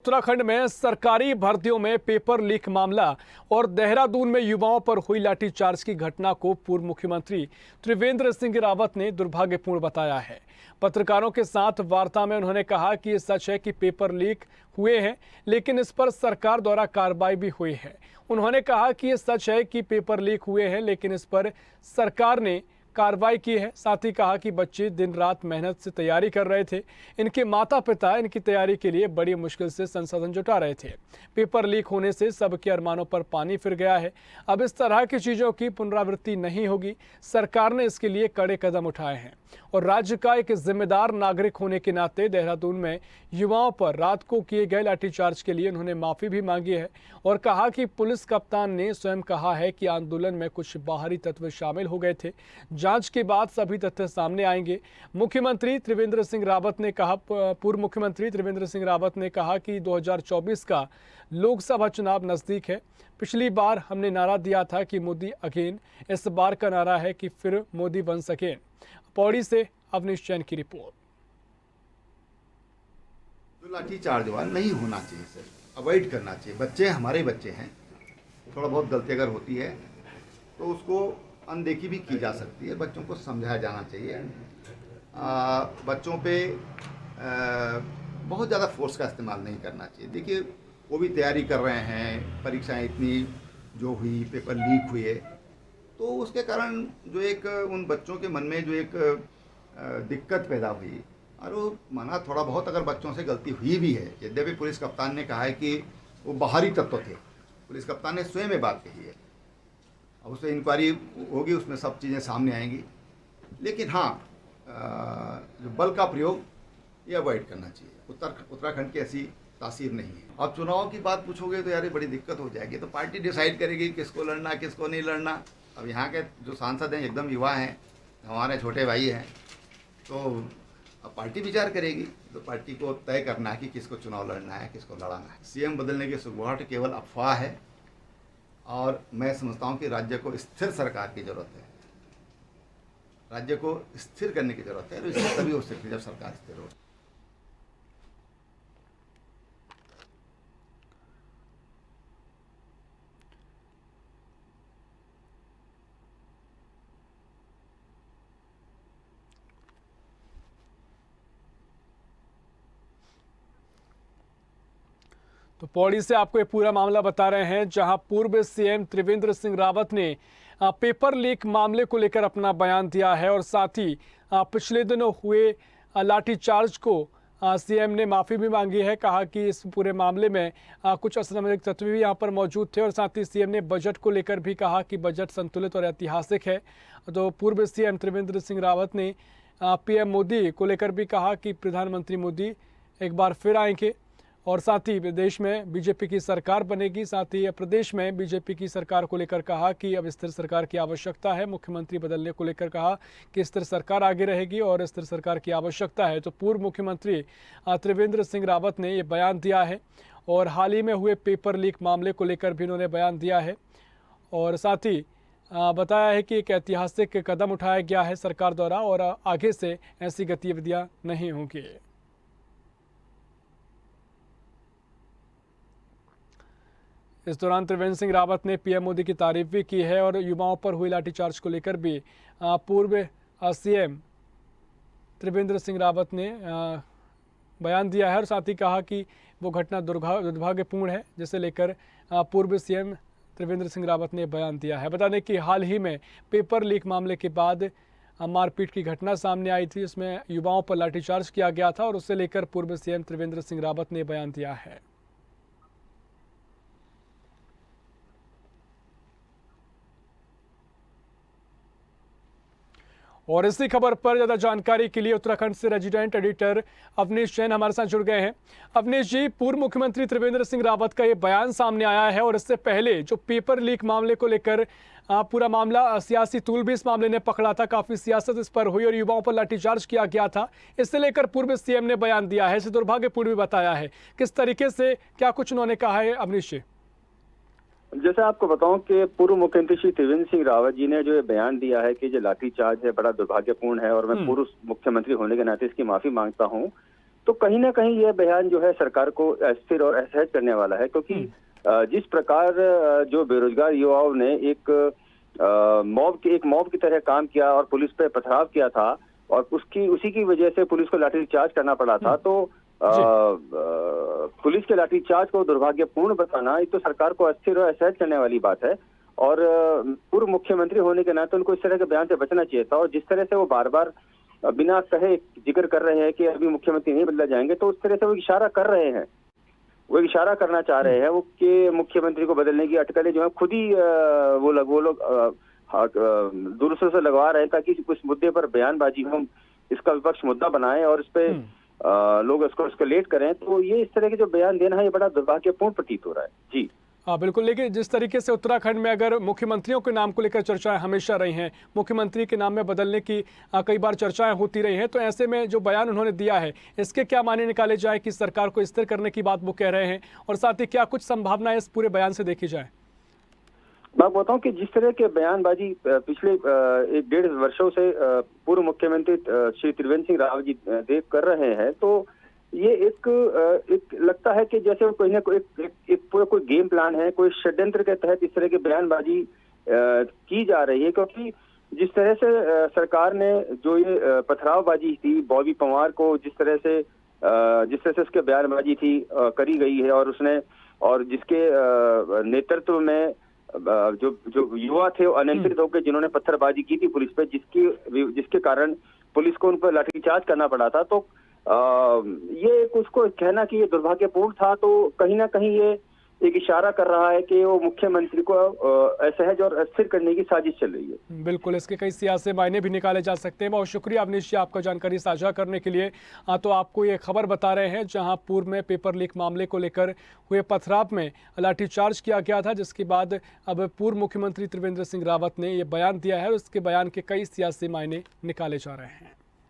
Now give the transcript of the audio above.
उत्तराखंड में सरकारी भर्तियों में पेपर लीक मामला और देहरादून में युवाओं पर हुई लाठीचार्ज की घटना को पूर्व मुख्यमंत्री त्रिवेंद्र सिंह रावत ने दुर्भाग्यपूर्ण बताया है। पत्रकारों के साथ वार्ता में उन्होंने कहा कि ये सच है कि पेपर लीक हुए हैं, लेकिन इस पर सरकार द्वारा कार्रवाई भी हुई है। उन्होंने कहा कि ये सच है कि पेपर लीक हुए हैं, लेकिन इस पर सरकार ने कार्रवाई की है। साथ ही कहा कि बच्चे दिन रात मेहनत से तैयारी कर रहे थे। इनके माता पिता इनकी तैयारी के लिए बड़ी मुश्किल से संसाधन जुटा रहे थे। पेपर लीक होने से सबके अरमानों पर पानी फिर गया है। अब इस तरह की चीज़ों की पुनरावृत्ति नहीं होगी। सरकार ने इसके लिए कड़े कदम उठाए हैं और राज्य का एक जिम्मेदार नागरिक होने के नाते देहरादून में युवाओं पर रात को किए गए लाठीचार्ज के लिए उन्होंने माफ़ी भी मांगी है और कहा कि पुलिस कप्तान ने स्वयं कहा है कि आंदोलन में कुछ बाहरी तत्व शामिल हो गए थे। जांच के बाद सभी तथ्य सामने आएंगे। मुख्यमंत्री त्रिवेंद्र सिंह रावत ने कहा पूर्व मुख्यमंत्री त्रिवेंद्र सिंह रावत ने कहा कि 2024 का लोकसभा चुनाव नज़दीक है। पिछली बार हमने नारा दिया था कि मोदी अगेन। इस बार का नारा है कि फिर मोदी वंस अगेन। पौड़ी से अवनीश जैन की रिपोर्ट। जो लाठीचार्ज हुआ नहीं होना चाहिए सर, अवॉइड करना चाहिए। बच्चे हमारे बच्चे हैं, थोड़ा बहुत गलती अगर होती है तो उसको अनदेखी भी की जा सकती है। बच्चों को समझाया जाना चाहिए। बच्चों पे बहुत ज़्यादा फोर्स का इस्तेमाल नहीं करना चाहिए। देखिए, वो भी तैयारी कर रहे हैं, परीक्षाएं इतनी जो हुई, पेपर लीक हुए, तो उसके कारण जो एक उन बच्चों के मन में जो एक दिक्कत पैदा हुई, और वो माना थोड़ा बहुत अगर बच्चों से गलती हुई भी है, यद्यपि पुलिस कप्तान ने कहा है कि वो बाहरी तत्व थे। पुलिस कप्तान ने स्वयं में बात कही है। अब उस पर इंक्वायरी होगी, उसमें सब चीज़ें सामने आएंगी। लेकिन हाँ, जो बल का प्रयोग ये अवॉइड करना चाहिए। उत्तराखंड की ऐसी तासीर नहीं है। अब चुनाव की बात पूछोगे तो यार ये बड़ी दिक्कत हो जाएगी। तो पार्टी डिसाइड करेगी किसको लड़ना किसको नहीं लड़ना। अब यहाँ के जो सांसद हैं एकदम युवा हैं, हमारे छोटे भाई हैं, तो अब पार्टी विचार करेगी। तो पार्टी को तय करना है कि किसको चुनाव लड़ना है, किसको लड़ाना है। सीएम बदलने की सुगबुगाहट केवल अफवाह है और मैं समझता हूँ कि राज्य को स्थिर सरकार की जरूरत है। राज्य को स्थिर करने की जरूरत है, तो तभी हो सकती है जब सरकार स्थिर हो। तो पौड़ी से आपको ये पूरा मामला बता रहे हैं, जहां पूर्व सीएम त्रिवेंद्र सिंह रावत ने पेपर लीक मामले को लेकर अपना बयान दिया है और साथ ही पिछले दिनों हुए लाठीचार्ज को सीएम ने माफ़ी भी मांगी है। कहा कि इस पूरे मामले में कुछ असामाजिक तत्व भी यहां पर मौजूद थे और साथ ही सीएम ने बजट को लेकर भी कहा कि बजट संतुलित और ऐतिहासिक है। तो पूर्व सीएम त्रिवेंद्र सिंह रावत ने पीएम मोदी को लेकर भी कहा कि प्रधानमंत्री मोदी एक बार फिर आएंगे और साथ ही देश में बीजेपी की सरकार बनेगी। साथ ही प्रदेश में बीजेपी की सरकार को लेकर कहा कि अब स्थिर सरकार की आवश्यकता है। मुख्यमंत्री बदलने को लेकर कहा कि स्थिर सरकार आगे रहेगी और स्थिर सरकार की आवश्यकता है। तो पूर्व मुख्यमंत्री त्रिवेंद्र सिंह रावत ने ये बयान दिया है और हाल ही में हुए पेपर लीक मामले को लेकर भी उन्होंने बयान दिया है और साथ ही बताया है कि एक ऐतिहासिक कदम उठाया गया है सरकार द्वारा और आगे से ऐसी गतिविधियाँ नहीं होंगी। इस दौरान त्रिवेंद्र सिंह रावत ने पीएम मोदी की तारीफ भी की है और युवाओं पर हुई लाठीचार्ज को लेकर भी पूर्व सीएम त्रिवेंद्र सिंह रावत ने बयान दिया है और साथ ही कहा कि वो घटना दुर्भाग्यपूर्ण है, जिसे लेकर पूर्व सीएम त्रिवेंद्र सिंह रावत ने बयान दिया है। बता दें कि हाल ही में पेपर लीक मामले के बाद मारपीट की घटना सामने आई थी, इसमें युवाओं पर लाठीचार्ज किया गया था और उससे लेकर पूर्व सीएम त्रिवेंद्र सिंह रावत ने बयान दिया है। और इसी खबर पर ज़्यादा जानकारी के लिए उत्तराखंड से रेजिडेंट एडिटर अवनीश जैन हमारे साथ जुड़ गए हैं। अवनीश जी, पूर्व मुख्यमंत्री त्रिवेंद्र सिंह रावत का ये बयान सामने आया है और इससे पहले जो पेपर लीक मामले को लेकर पूरा मामला सियासी तूल भी इस मामले ने पकड़ा था, काफ़ी सियासत इस पर हुई और युवाओं पर लाठीचार्ज किया गया था। इससे लेकर पूर्व सीएम ने बयान दिया है, इसे दुर्भाग्यपूर्ण भी बताया है। किस तरीके से क्या कुछ उन्होंने कहा है अवनीश जी? जैसे आपको बताऊं कि पूर्व मुख्यमंत्री श्री त्रिवेंद्र सिंह रावत जी ने जो ये बयान दिया है कि जो लाठीचार्ज है बड़ा दुर्भाग्यपूर्ण है और मैं पूर्व मुख्यमंत्री होने के नाते इसकी माफी मांगता हूं। तो कहीं ना कहीं यह बयान जो है सरकार को अस्थिर और असहज करने वाला है, क्योंकि जिस प्रकार जो बेरोजगार युवाओं ने एक मॉब की तरह काम किया और पुलिस पे पथराव किया था और उसी की वजह से पुलिस को लाठीचार्ज करना पड़ा था, तो पुलिस के लाठीचार्ज को दुर्भाग्यपूर्ण बताना ये तो सरकार को अस्थिर और असहज करने वाली बात है। और पूर्व मुख्यमंत्री होने के नाते उनको इस तरह के बयान से बचना चाहिए था। और जिस तरह से वो बार बार बिना कहे जिक्र कर रहे हैं कि अभी मुख्यमंत्री नहीं बदला जाएंगे, तो उस तरह से वो इशारा कर रहे हैं, वो इशारा करना चाह रहे हैं वो कि मुख्यमंत्री को बदलने की अटकलें जो है खुद ही वो लोग दूसरों से लगवा रहे हैं, ताकि उस मुद्दे पर बयानबाजी हो, इसका विपक्ष मुद्दा बनाए और इस पे लोग इसको एस्केलेट करें। तो ये इस तरह के जो बयान देना है ये बड़ा दुर्भाग्यपूर्ण प्रतीत हो रहा है। जी हाँ बिल्कुल, लेकिन जिस तरीके से उत्तराखंड में अगर मुख्यमंत्रियों के नाम को लेकर चर्चाएं हमेशा रही हैं, मुख्यमंत्री के नाम में बदलने की कई बार चर्चाएं होती रही हैं, तो ऐसे में जो बयान उन्होंने दिया है इसके क्या मायने निकाले जाए कि सरकार को स्थिर करने की बात वो कह रहे हैं, और साथ ही क्या कुछ संभावनाएं इस पूरे बयान से देखी जाए? मैं बताऊं कि जिस तरह के बयानबाजी पिछले 1.5 वर्षों से पूर्व मुख्यमंत्री श्री त्रिवेंद्र सिंह रावत जी देव कर रहे हैं, तो ये एक लगता है कि जैसे कोई ना कोई गेम प्लान है, कोई षड्यंत्र के तहत इस तरह की बयानबाजी की जा रही है। क्योंकि जिस तरह से सरकार ने जो ये पथरावबाजी थी बॉबी पंवार को जिस तरह से उसके बयानबाजी थी करी गई है, और जिसके नेतृत्व में जो युवा थे वो अनियंत्रित होकर जिन्होंने पत्थरबाजी की थी पुलिस पे, जिसके कारण पुलिस को उन पर लाठीचार्ज करना पड़ा था, तो ये उसको कहना कि ये दुर्भाग्यपूर्ण था, तो कहीं ना कहीं ये एक इशारा कर रहा है कि वो मुख्यमंत्री को असहज और अस्थिर करने की साजिश चल रही है। बिल्कुल, इसके कई सियासी मायने भी निकाले जा सकते हैं। बहुत शुक्रिया अवनीश जी आपका जानकारी साझा करने के लिए। तो आपको ये खबर बता रहे हैं जहां पूर्व में पेपर लीक मामले को लेकर हुए पथराव में लाठीचार्ज किया गया था, जिसके बाद अब पूर्व मुख्यमंत्री त्रिवेंद्र सिंह रावत ने ये बयान दिया है और उसके बयान के कई सियासी मायने निकाले जा रहे हैं।